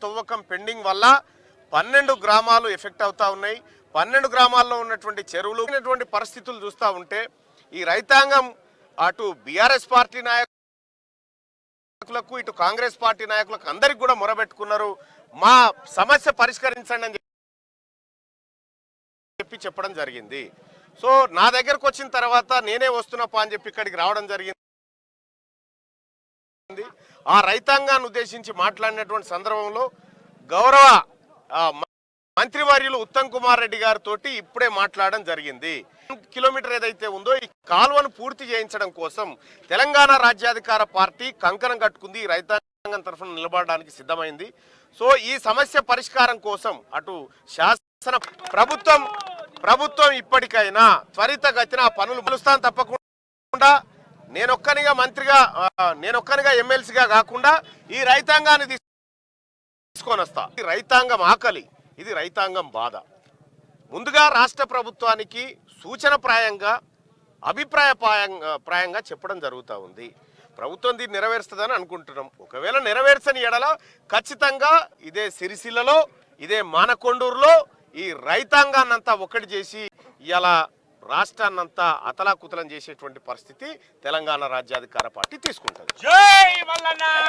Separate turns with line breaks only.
తవ్వకం pending వల్ల 12 గ్రామాలు effect అవుతా ఉన్నాయి. 12 గ్రామాల్లో ఉన్నటువంటి చెరువులు ఉన్నటువంటి పరిస్థితులు చూస్తూ ఉంటే ఈ రైతాంగం అటు బీఆర్ఎస్ పార్టీ నాయకులకు ఇటు కాంగ్రెస్ పార్టీ నాయకులకు అందరికి కూడా మొరబెట్టుకున్నారు. మా సమస్య పరిష్కరించండి అని చెప్పి చెప్పడం జరిగింది. సో నా దగ్గరకు వచ్చిన తర్వాత నేనే వస్తున్నప్పా అని చెప్పి ఇక్కడికి రావడం జరిగింది. ఆ రైతాంగాన్ని ఉద్దేశించి మాట్లాడినటువంటి సందర్భంలో గౌరవ మంత్రివర్యులు ఉత్తమ్ కుమార్ రెడ్డి గారితో ఇప్పుడే మాట్లాడడం జరిగింది. కిలోమీటర్ ఏదైతే ఉందో ఈ కాలువను పూర్తి చేయించడం కోసం తెలంగాణ రాజ్యాధికార పార్టీ కంకణం కట్టుకుంది. ఈ రైతాంగం తరఫున నిలబడడానికి సిద్ధమైంది. సో ఈ సమస్య పరిష్కారం కోసం అటు శాసన ప్రభుత్వం ఇప్పటికైనా త్వరితగతిన పనులు మలుస్తాను. తప్పకుండా నేనొక్కనిగా మంత్రిగా నేనొక్కనిగా ఎమ్మెల్సీగా కాకుండా ఈ రైతాంగాన్ని తీసుకొని వస్తా. ఈ రైతాంగం ఆకలి, ఇది రైతాంగం బాధ. ముందుగా రాష్ట్ర ప్రభుత్వానికి సూచనప్రాయంగా అభిప్రాయప్రాయంగా చెప్పడం జరుగుతూ ఉంది. ప్రభుత్వం దీన్ని నెరవేరుస్తుందని అనుకుంటున్నాం. ఒకవేళ నెరవేర్చని ఎడల ఖచ్చితంగా ఇదే సిరిసిల్లలో ఇదే మానకొండూరులో ఈ రైతాంగాన్నంతా ఒక్కటి చేసి ఇలా రాష్ట్రాన్నంతా అతలాకుతలం చేసేటువంటి పరిస్థితి తెలంగాణ రాజ్యాధికార పార్టీ తీసుకుంటుంది.